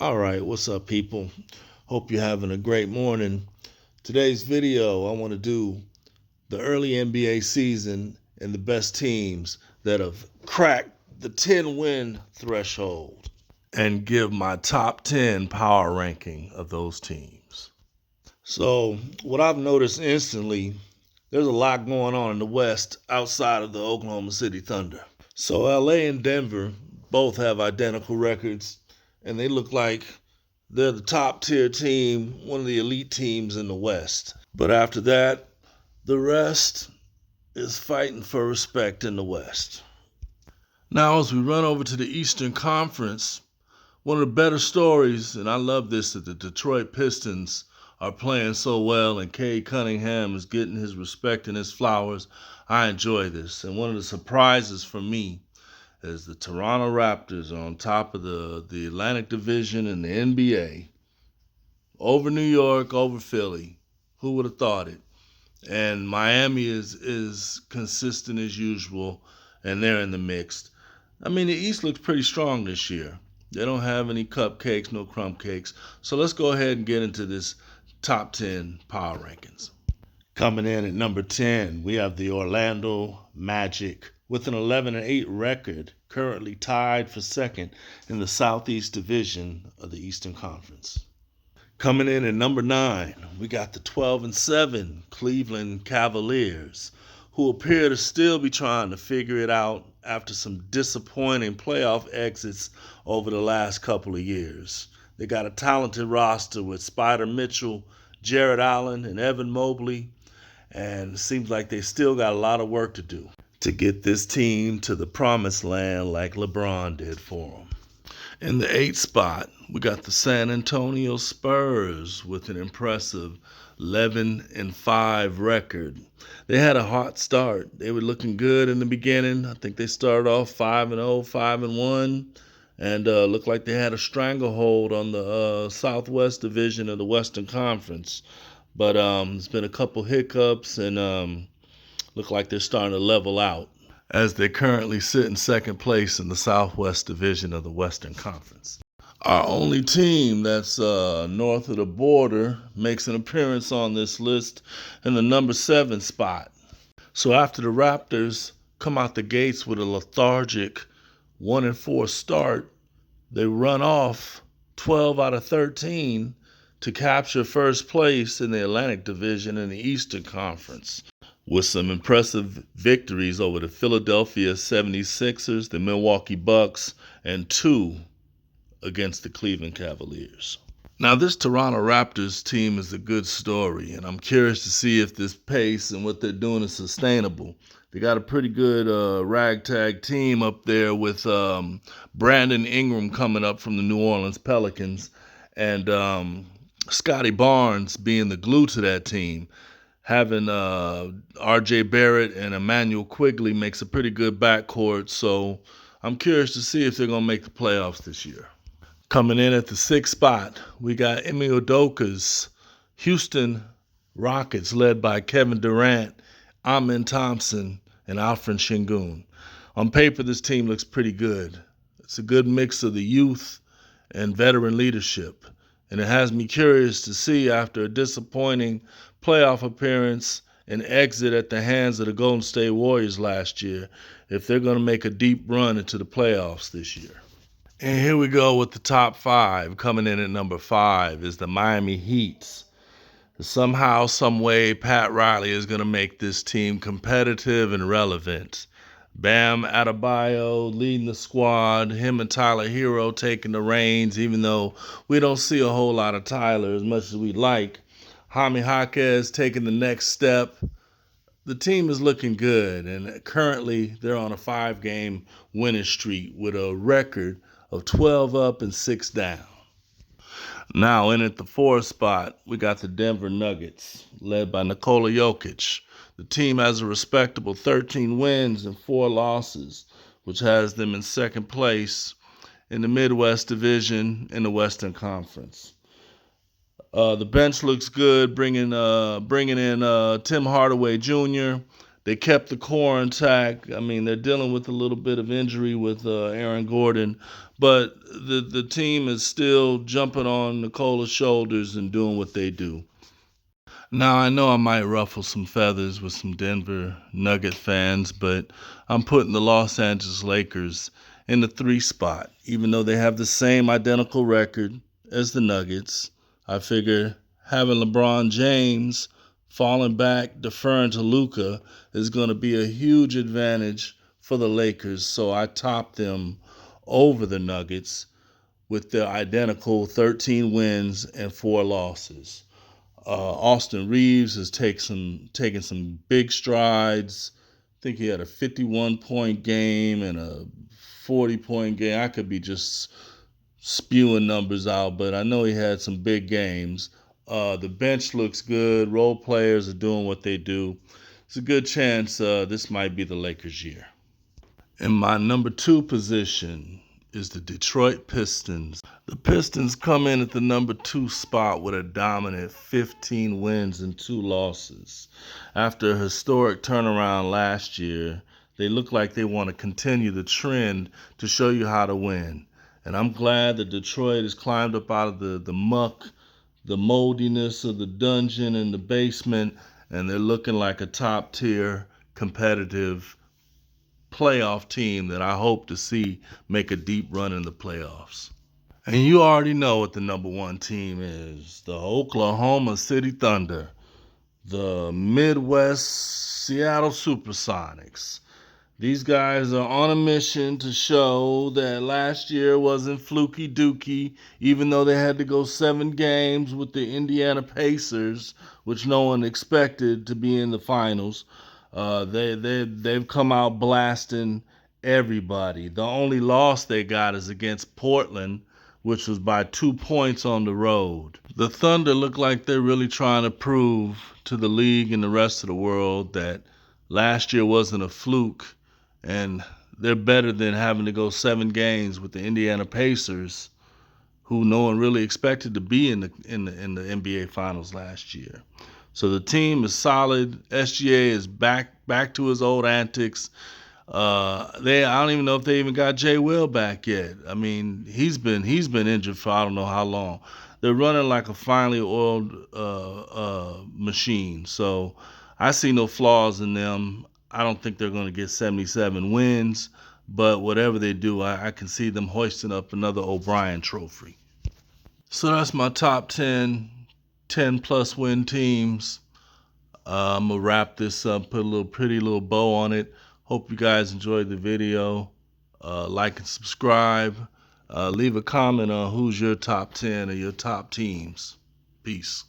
All right, what's up, people? Hope you're having a great morning. Today's video, I want to do the early NBA season and the best teams that have cracked the 10-win threshold and give my top 10 power ranking of those teams. So, what I've noticed instantly, there's a lot going on in the West outside of the Oklahoma City Thunder. So, LA and Denver both have identical records, and they look like they're the top tier team, one of the elite teams in the West. But after that, the rest is fighting for respect in the West. Now, as we run over to the Eastern Conference, one of the better stories, and I love this, that the Detroit Pistons are playing so well and Cade Cunningham is getting his respect and his flowers. I enjoy this. And one of the surprises for me is the Toronto Raptors are on top of the Atlantic Division in the NBA. Over New York, over Philly. Who would have thought it? And Miami is consistent as usual, and they're in the mix. I mean, the East looks pretty strong this year. They don't have any cupcakes, no crumb cakes. So let's go ahead and get into this top 10 power rankings. Coming in at number 10, we have the Orlando Magic with an 11-8 record, currently tied for second in the Southeast Division of the Eastern Conference. Coming in at number 9, we got the 12-7 Cleveland Cavaliers, who appear to still be trying to figure it out after some disappointing playoff exits over the last couple of years. They got a talented roster with Spider Mitchell, Jared Allen, and Evan Mobley, and it seems like they still got a lot of work to do to get this team to the promised land like LeBron did for them. In the 8th spot, we got the San Antonio Spurs with an impressive 11-5 record. They had a hot start. They were looking good in the beginning. I think they started off 5-0, 5-1, and looked like they had a stranglehold on the Southwest Division of the Western Conference. But there's been a couple hiccups, and look like they're starting to level out as they currently sit in second place in the Southwest Division of the Western Conference. Our only team that's north of the border makes an appearance on this list in the number 7 spot. So after the Raptors come out the gates with a lethargic 1-4 start, they run off 12 out of 13 to capture first place in the Atlantic Division in the Eastern Conference, with some impressive victories over the Philadelphia 76ers, the Milwaukee Bucks, and 2 against the Cleveland Cavaliers. Now, this Toronto Raptors team is a good story, and I'm curious to see if this pace and what they're doing is sustainable. They got a pretty good ragtag team up there with Brandon Ingram coming up from the New Orleans Pelicans, and Scotty Barnes being the glue to that team. Having R.J. Barrett and Emmanuel Quigley makes a pretty good backcourt, so I'm curious to see if they're going to make the playoffs this year. Coming in at the 6th spot, we got Ime Udoka's Houston Rockets, led by Kevin Durant, Amen Thompson, and Alfred Sengun. On paper, this team looks pretty good. It's a good mix of the youth and veteran leadership, and it has me curious to see, after a disappointing playoff appearance and exit at the hands of the Golden State Warriors last year, if they're going to make a deep run into the playoffs this year. And here we go with the top 5. Coming in at number 5 is the Miami Heat. Somehow, some way, Pat Riley is going to make this team competitive and relevant. Bam Adebayo leading the squad, him and Tyler Hero taking the reins, even though we don't see a whole lot of Tyler as much as we'd like. Jaime Jaquez taking the next step. The team is looking good, and currently they're on a 5-game winning streak with a record of 12 up and 6 down. Now in at the 4th spot, we got the Denver Nuggets, led by Nikola Jokic. The team has a respectable 13 wins and 4 losses, which has them in second place in the Midwest Division in the Western Conference. The bench looks good, bringing in Tim Hardaway Jr., They kept the core intact. I mean, they're dealing with a little bit of injury with Aaron Gordon, but the team is still jumping on Nikola's shoulders and doing what they do. Now, I know I might ruffle some feathers with some Denver Nugget fans, but I'm putting the Los Angeles Lakers in the 3 spot. Even though they have the same identical record as the Nuggets, I figure having LeBron James falling back, deferring to Luka, is going to be a huge advantage for the Lakers. So I top them over the Nuggets with their identical 13 wins and 4 losses. Austin Reeves has taken some big strides. I think he had a 51-point game and a 40-point game. I could be just spewing numbers out, but I know he had some big games. The bench looks good. Role players are doing what they do. It's a good chance this might be the Lakers' year. In my number 2 position is the Detroit Pistons. The Pistons come in at the number 2 spot with a dominant 15 wins and 2 losses. After a historic turnaround last year, they look like they want to continue the trend to show you how to win. And I'm glad that Detroit has climbed up out of the muck, the moldiness of the dungeon and the basement, and they're looking like a top-tier competitive playoff team that I hope to see make a deep run in the playoffs. And you already know what the number 1 team is. The Oklahoma City Thunder. The Midwest Seattle Supersonics. These guys are on a mission to show that last year wasn't fluky dookie, even though they had to go 7 games with the Indiana Pacers, which no one expected to be in the finals. They've come out blasting everybody. The only loss they got is against Portland, which was by 2 points on the road. The Thunder look like they're really trying to prove to the league and the rest of the world that last year wasn't a fluke, and they're better than having to go 7 games with the Indiana Pacers, who no one really expected to be in the NBA Finals last year. So the team is solid. SGA is back to his old antics. I don't even know if they even got Jay Will back yet. I mean, he's been injured for I don't know how long. They're running like a finely oiled machine. So I see no flaws in them. I don't think they're going to get 77 wins, but whatever they do, I can see them hoisting up another O'Brien trophy. So that's my top 10 plus win teams. I'm going to wrap this up, put a pretty little bow on it. Hope you guys enjoyed the video. Like and subscribe. Leave a comment on who's your top 10 or your top teams. Peace.